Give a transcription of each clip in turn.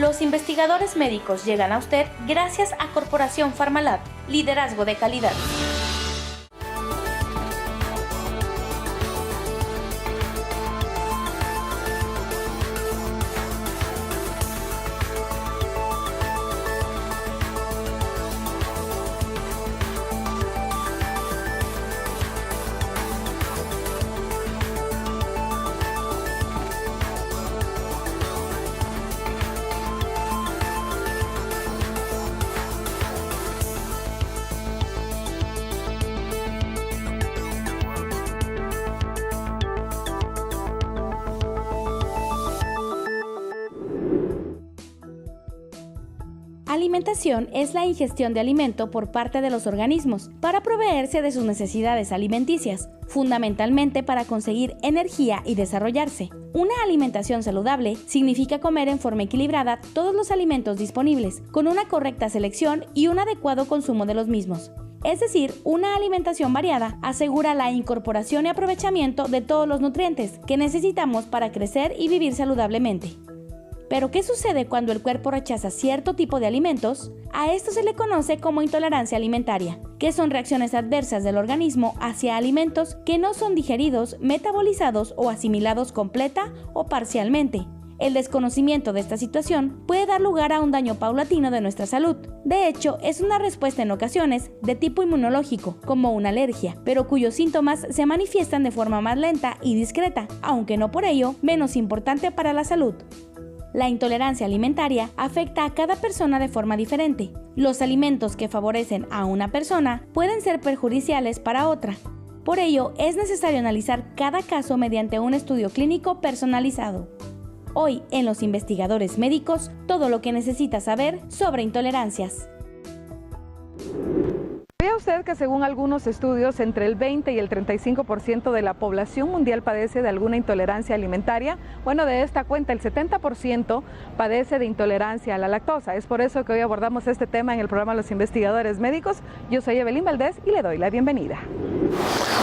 Los investigadores médicos llegan a usted gracias a Corporación Pharmalab, liderazgo de calidad. Alimentación es la ingestión de alimento por parte de los organismos para proveerse de sus necesidades alimenticias, fundamentalmente para conseguir energía y desarrollarse. Una alimentación saludable significa comer en forma equilibrada todos los alimentos disponibles, con una correcta selección y un adecuado consumo de los mismos. Es decir, una alimentación variada asegura la incorporación y aprovechamiento de todos los nutrientes que necesitamos para crecer y vivir saludablemente. Pero, ¿qué sucede cuando el cuerpo rechaza cierto tipo de alimentos? A esto se le conoce como intolerancia alimentaria, que son reacciones adversas del organismo hacia alimentos que no son digeridos, metabolizados o asimilados completa o parcialmente. El desconocimiento de esta situación puede dar lugar a un daño paulatino de nuestra salud. De hecho, es una respuesta en ocasiones de tipo inmunológico, como una alergia, pero cuyos síntomas se manifiestan de forma más lenta y discreta, aunque no por ello menos importante para la salud. La intolerancia alimentaria afecta a cada persona de forma diferente. Los alimentos que favorecen a una persona pueden ser perjudiciales para otra. Por ello, es necesario analizar cada caso mediante un estudio clínico personalizado. Hoy, en Los Investigadores Médicos, todo lo que necesita saber sobre intolerancias. ¿Sabía usted que según algunos estudios, entre el 20 y el 35% de la población mundial padece de alguna intolerancia alimentaria? Bueno, de esta cuenta, el 70% padece de intolerancia a la lactosa. Es por eso que hoy abordamos este tema en el programa Los Investigadores Médicos. Yo soy Evelyn Valdés y le doy la bienvenida.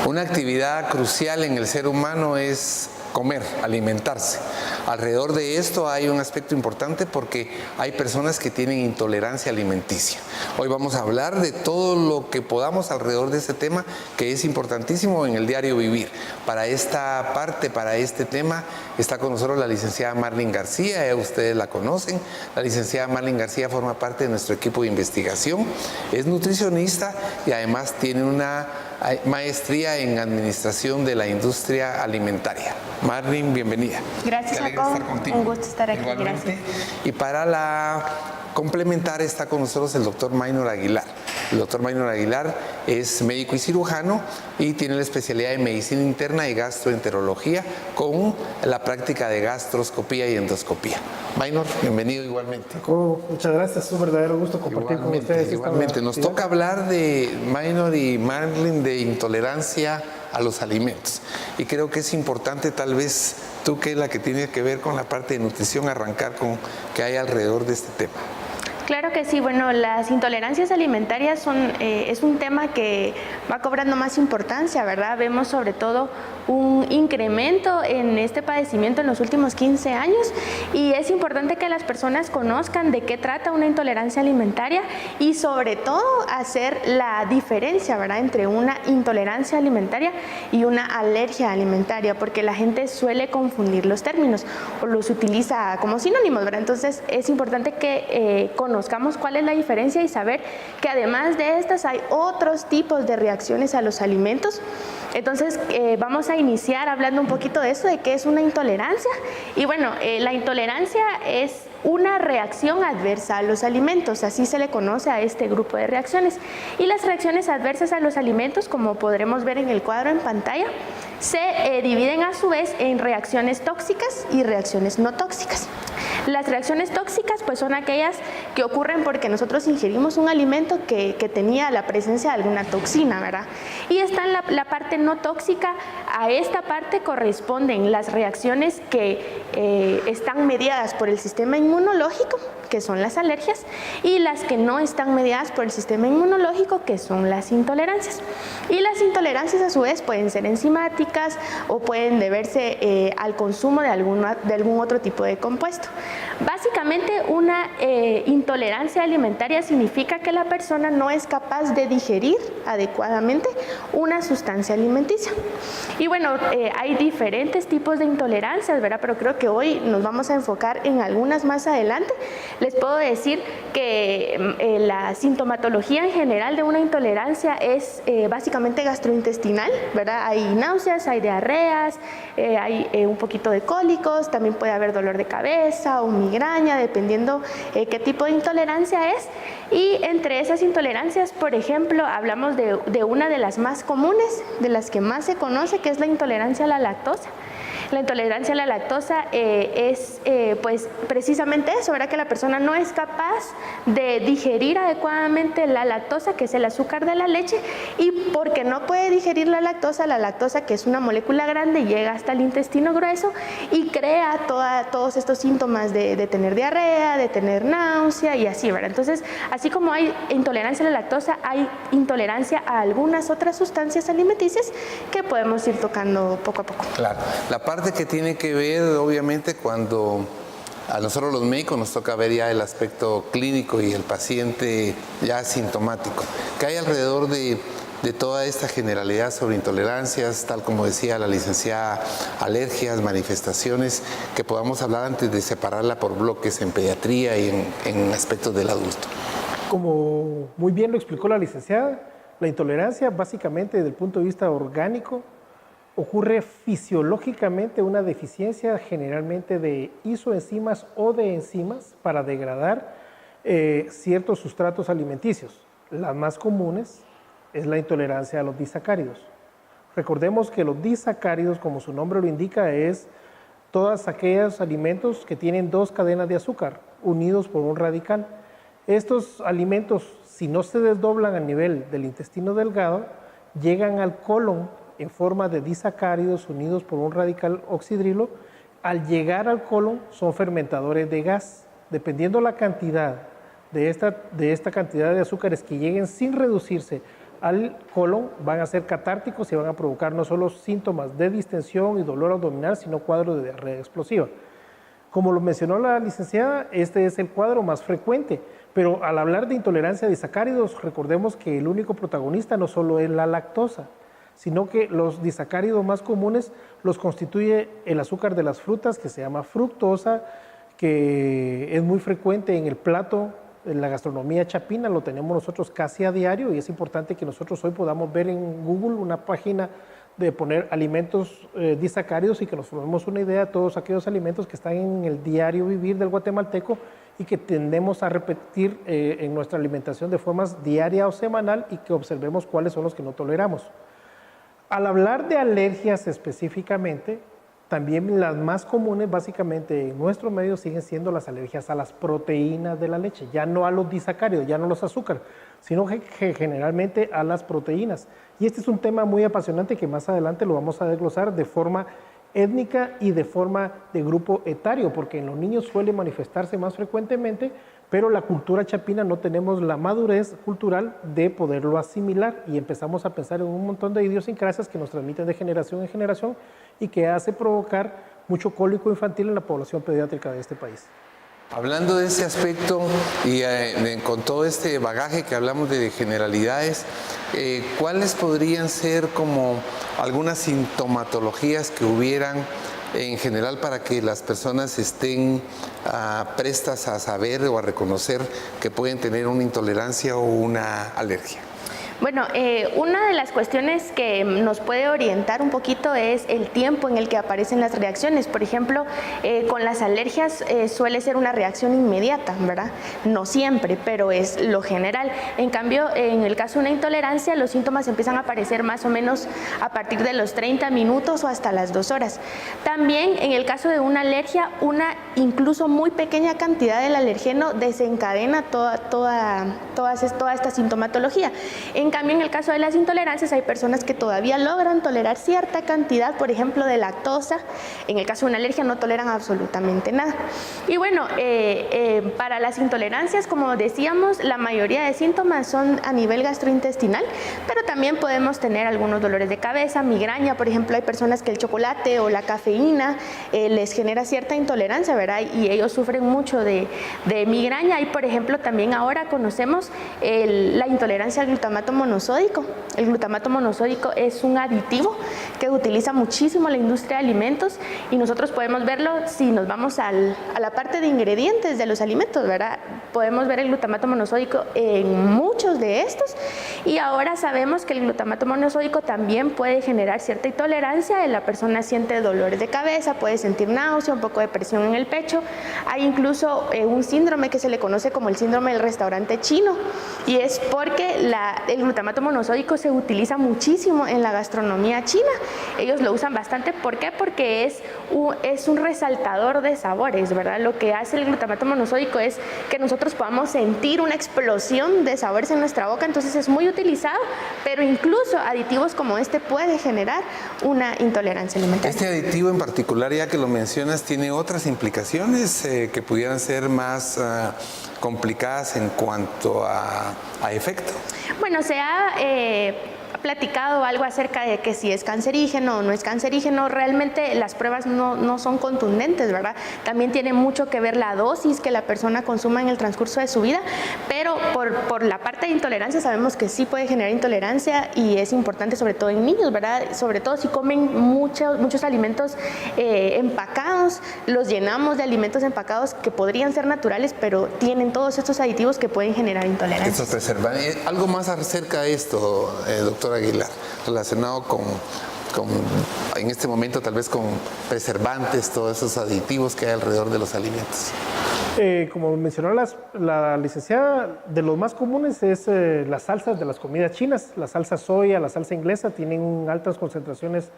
Una actividad crucial en el ser humano es comer, alimentarse. Alrededor de esto hay un aspecto importante porque hay personas que tienen intolerancia alimenticia. Hoy vamos a hablar de todo lo que podamos alrededor de este tema, que es importantísimo en el diario vivir. Para esta parte, para este tema, está con nosotros la licenciada Marlene García, ya ustedes la conocen. La licenciada Marlene García forma parte de nuestro equipo de investigación, es nutricionista y además tiene una maestría en administración de la industria alimentaria. Marlene, bienvenida. Gracias, Jacob. Un gusto estar aquí. Igualmente. Gracias. Y para complementar está con nosotros el doctor Maynor Aguilar. El doctor Maynor Aguilar es médico y cirujano y tiene la especialidad en medicina interna y gastroenterología con la práctica de gastroscopía y endoscopía. Maynor, bienvenido igualmente. Muchas gracias, es un verdadero gusto compartir con ustedes. Igualmente, nos toca hablar de Maynor y Marlene de intolerancia a los alimentos. Y creo que es importante, tal vez tú, que es la que tiene que ver con la parte de nutrición, arrancar con qué hay alrededor de este tema. Claro que sí, bueno, las intolerancias alimentarias es un tema que va cobrando más importancia, ¿verdad? Vemos sobre todo un incremento en este padecimiento en los últimos 15 años y es importante que las personas conozcan de qué trata una intolerancia alimentaria y sobre todo hacer la diferencia, ¿verdad?, entre una intolerancia alimentaria y una alergia alimentaria, porque la gente suele confundir los términos o los utiliza como sinónimos, ¿verdad? Entonces es importante que conozcamos cuál es la diferencia y saber que además de estas hay otros tipos de reacciones a los alimentos. Entonces vamos a iniciar hablando un poquito de eso, de qué es una intolerancia. Y bueno, la intolerancia es una reacción adversa a los alimentos, así se le conoce a este grupo de reacciones. Y las reacciones adversas a los alimentos, como podremos ver en el cuadro en pantalla, se dividen a su vez en reacciones tóxicas y reacciones no tóxicas. Las reacciones tóxicas pues son aquellas que ocurren porque nosotros ingerimos un alimento que tenía la presencia de alguna toxina, ¿verdad? Y está en la parte no tóxica, A esta parte corresponden las reacciones que están mediadas por el sistema inmunológico, que son las alergias, y las que no están mediadas por el sistema inmunológico, que son las intolerancias. Y las intolerancias a su vez pueden ser enzimáticas o pueden deberse al consumo de algún otro tipo de compuesto. Básicamente, una intolerancia alimentaria significa que la persona no es capaz de digerir adecuadamente una sustancia alimenticia. Y bueno, hay diferentes tipos de intolerancias, ¿verdad? Pero creo que hoy nos vamos a enfocar en algunas más adelante. Les puedo decir que la sintomatología en general de una intolerancia es básicamente gastrointestinal, ¿verdad? Hay náuseas, hay diarreas, hay un poquito de cólicos, también puede haber dolor de cabeza o migraña, dependiendo qué tipo de intolerancia es. Y entre esas intolerancias, por ejemplo, hablamos de una de las más comunes, de las que más se conoce, que es la intolerancia a la lactosa. La intolerancia a la lactosa es pues precisamente eso, ¿verdad? Que la persona no es capaz de digerir adecuadamente la lactosa, que es el azúcar de la leche, y porque no puede digerir la lactosa, que es una molécula grande, llega hasta el intestino grueso y crea todos estos síntomas de tener diarrea, de tener náusea y así, ¿verdad? Entonces, así como hay intolerancia a la lactosa, hay intolerancia a algunas otras sustancias alimenticias que podemos ir tocando poco a poco. Claro, la parte que tiene que ver, obviamente, cuando a nosotros los médicos nos toca ver ya el aspecto clínico y el paciente ya asintomático, que hay alrededor de toda esta generalidad sobre intolerancias, tal como decía la licenciada, alergias, manifestaciones, que podamos hablar antes de separarla por bloques en pediatría y en aspectos del adulto. Como muy bien lo explicó la licenciada, la intolerancia básicamente desde el punto de vista orgánico ocurre fisiológicamente una deficiencia generalmente de isoenzimas o de enzimas para degradar ciertos sustratos alimenticios. Las más comunes es la intolerancia a los disacáridos. Recordemos que los disacáridos, como su nombre lo indica, es todos aquellos alimentos que tienen dos cadenas de azúcar unidos por un radical. Estos alimentos, si no se desdoblan a nivel del intestino delgado, llegan al colon en forma de disacáridos unidos por un radical oxidrilo. Al llegar al colon son fermentadores de gas. Dependiendo la cantidad de esta cantidad de azúcares que lleguen sin reducirse al colon, van a ser catárticos y van a provocar no solo síntomas de distensión y dolor abdominal, sino cuadros de diarrea explosiva. Como lo mencionó la licenciada, este es el cuadro más frecuente, pero al hablar de intolerancia a disacáridos, recordemos que el único protagonista no solo es la lactosa, sino que los disacáridos más comunes los constituye el azúcar de las frutas, que se llama fructosa, que es muy frecuente en el plato, en la gastronomía chapina, lo tenemos nosotros casi a diario, y es importante que nosotros hoy podamos ver en Google una página de poner alimentos disacáridos y que nos formemos una idea de todos aquellos alimentos que están en el diario vivir del guatemalteco y que tendemos a repetir en nuestra alimentación de formas diaria o semanal, y que observemos cuáles son los que no toleramos. Al hablar de alergias específicamente, también las más comunes básicamente en nuestro medio siguen siendo las alergias a las proteínas de la leche, ya no a los disacáridos, ya no a los azúcares, sino que generalmente a las proteínas. Y este es un tema muy apasionante que más adelante lo vamos a desglosar de forma étnica y de forma de grupo etario, porque en los niños suele manifestarse más frecuentemente, pero la cultura chapina no tenemos la madurez cultural de poderlo asimilar, y empezamos a pensar en un montón de idiosincrasias que nos transmiten de generación en generación y que hace provocar mucho cólico infantil en la población pediátrica de este país. Hablando de ese aspecto y con todo este bagaje que hablamos de generalidades, ¿cuáles podrían ser como algunas sintomatologías que hubieran en general para que las personas estén prestas a saber o a reconocer que pueden tener una intolerancia o una alergia? Bueno, una de las cuestiones que nos puede orientar un poquito es el tiempo en el que aparecen las reacciones. Por ejemplo, con las alergias suele ser una reacción inmediata, ¿verdad? No siempre, pero es lo general. En cambio, en el caso de una intolerancia, los síntomas empiezan a aparecer más o menos a partir de los 30 minutos o hasta las 2 horas. También, en el caso de una alergia, una incluso muy pequeña cantidad del alergeno desencadena toda esta sintomatología. En cambio, en el caso de las intolerancias, hay personas que todavía logran tolerar cierta cantidad, por ejemplo, de lactosa. En el caso de una alergia no toleran absolutamente nada. Y bueno, para las intolerancias, como decíamos, la mayoría de síntomas son a nivel gastrointestinal, pero también podemos tener algunos dolores de cabeza, migraña. Por ejemplo, hay personas que el chocolate o la cafeína les genera cierta intolerancia, ¿verdad? Y ellos sufren mucho de migraña. Y por ejemplo, también ahora conocemos la intolerancia al glutamato monosódico. El glutamato monosódico es un aditivo que utiliza muchísimo la industria de alimentos, y nosotros podemos verlo si nos vamos a la parte de ingredientes de los alimentos, ¿verdad? Podemos ver el glutamato monosódico en muchos de estos, y ahora sabemos que el glutamato monosódico también puede generar cierta intolerancia. La persona siente dolores de cabeza, puede sentir náusea, un poco de presión en el pecho. Hay incluso un síndrome que se le conoce como el síndrome del restaurante chino, y es porque el glutamato monosódico se utiliza muchísimo en la gastronomía china. Ellos lo usan bastante. ¿Por qué? Porque es un resaltador de sabores, ¿verdad? Lo que hace el glutamato monosódico es que nosotros podamos sentir una explosión de sabores en nuestra boca. Entonces es muy utilizado, pero incluso aditivos como este puede generar una intolerancia alimentaria. Este aditivo en particular, ya que lo mencionas, tiene otras implicaciones que pudieran ser más complicadas en cuanto a efecto. Bueno, se ha platicado algo acerca de que si es cancerígeno o no es cancerígeno. Realmente las pruebas no son contundentes, ¿verdad? También tiene mucho que ver la dosis que la persona consuma en el transcurso de su vida, pero por la parte de intolerancia sabemos que sí puede generar intolerancia, y es importante sobre todo en niños, ¿verdad? Sobre todo si comen muchos alimentos empacados, los llenamos de alimentos empacados que podrían ser naturales, pero tienen todos estos aditivos que pueden generar intolerancia. Estos preservantes. Algo más acerca de esto, doctora Aguilar, relacionado con en este momento tal vez con preservantes, todos esos aditivos que hay alrededor de los alimentos. Como mencionó la licenciada, de los más comunes es las salsas de las comidas chinas. La salsa soya, la salsa inglesa tienen altas concentraciones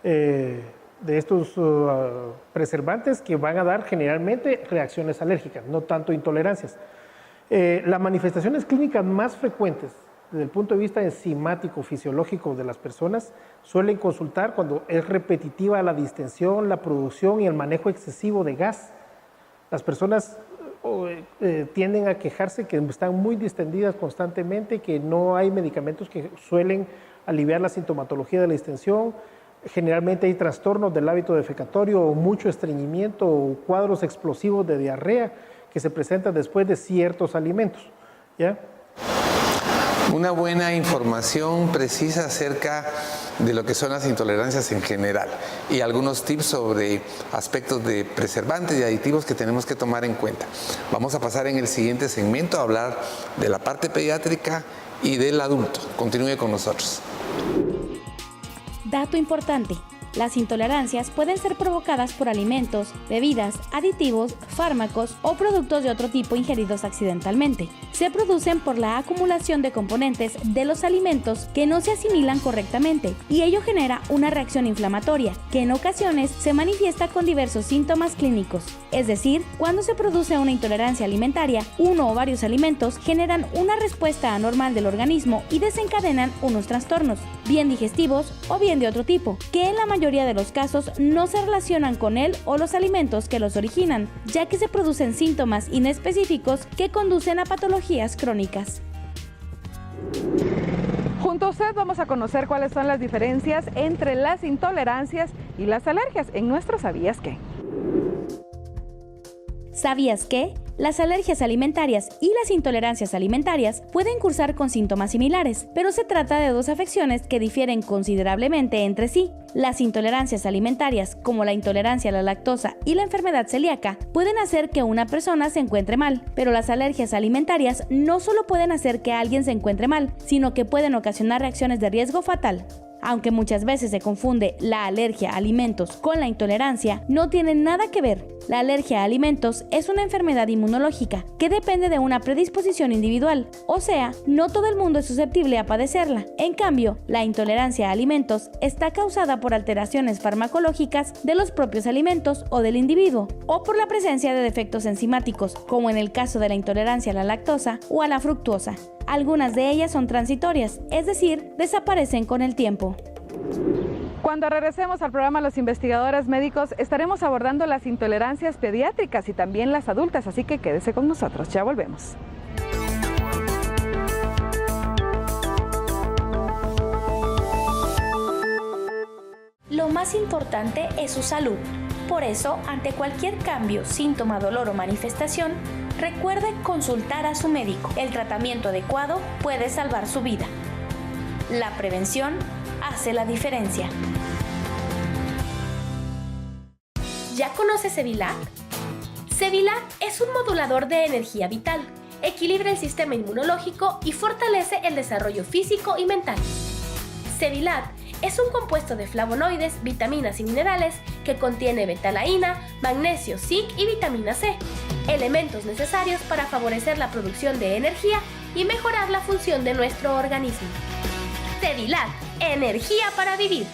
de estos preservantes que van a dar generalmente reacciones alérgicas, no tanto intolerancias. Las manifestaciones clínicas más frecuentes desde el punto de vista enzimático, fisiológico de las personas, suelen consultar cuando es repetitiva la distensión, la producción y el manejo excesivo de gas. Las personas tienden a quejarse que están muy distendidas constantemente, que no hay medicamentos que suelen aliviar la sintomatología de la distensión. Generalmente hay trastornos del hábito defecatorio o mucho estreñimiento o cuadros explosivos de diarrea que se presentan después de ciertos alimentos, ¿ya? Una buena información precisa acerca de lo que son las intolerancias en general y algunos tips sobre aspectos de preservantes y aditivos que tenemos que tomar en cuenta. Vamos a pasar en el siguiente segmento a hablar de la parte pediátrica y del adulto. Continúe con nosotros. Dato importante. Las intolerancias pueden ser provocadas por alimentos, bebidas, aditivos, fármacos o productos de otro tipo ingeridos accidentalmente. Se producen por la acumulación de componentes de los alimentos que no se asimilan correctamente, y ello genera una reacción inflamatoria que en ocasiones se manifiesta con diversos síntomas clínicos. Es decir, cuando se produce una intolerancia alimentaria, uno o varios alimentos generan una respuesta anormal del organismo y desencadenan unos trastornos, bien digestivos o bien de otro tipo, que en la mayoría de los casos no se relacionan con él o los alimentos que los originan, ya que se producen síntomas inespecíficos que conducen a patologías crónicas. Junto a usted vamos a conocer cuáles son las diferencias entre las intolerancias y las alergias en nuestro ¿Sabías qué? ¿Sabías que? Las alergias alimentarias y las intolerancias alimentarias pueden cursar con síntomas similares, pero se trata de dos afecciones que difieren considerablemente entre sí. Las intolerancias alimentarias, como la intolerancia a la lactosa y la enfermedad celíaca, pueden hacer que una persona se encuentre mal, pero las alergias alimentarias no solo pueden hacer que alguien se encuentre mal, sino que pueden ocasionar reacciones de riesgo fatal. Aunque muchas veces se confunde la alergia a alimentos con la intolerancia, no tienen nada que ver. La alergia a alimentos es una enfermedad inmunológica que depende de una predisposición individual, o sea, no todo el mundo es susceptible a padecerla. En cambio, la intolerancia a alimentos está causada por alteraciones farmacológicas de los propios alimentos o del individuo, o por la presencia de defectos enzimáticos, como en el caso de la intolerancia a la lactosa o a la fructuosa. Algunas de ellas son transitorias, es decir, desaparecen con el tiempo. Cuando regresemos al programa Los Investigadores Médicos, estaremos abordando las intolerancias pediátricas y también las adultas, así que quédese con nosotros, ya volvemos. Lo más importante es su salud. Por eso, ante cualquier cambio, síntoma, dolor o manifestación, recuerde consultar a su médico. El tratamiento adecuado puede salvar su vida. La prevención hace la diferencia. ¿Ya conoces Sevilac? Sevilac es un modulador de energía vital, equilibra el sistema inmunológico y fortalece el desarrollo físico y mental. Sevilac es un compuesto de flavonoides, vitaminas y minerales que contiene betalaína, magnesio, zinc y vitamina C, elementos necesarios para favorecer la producción de energía y mejorar la función de nuestro organismo. Sevilac, energía para vivir.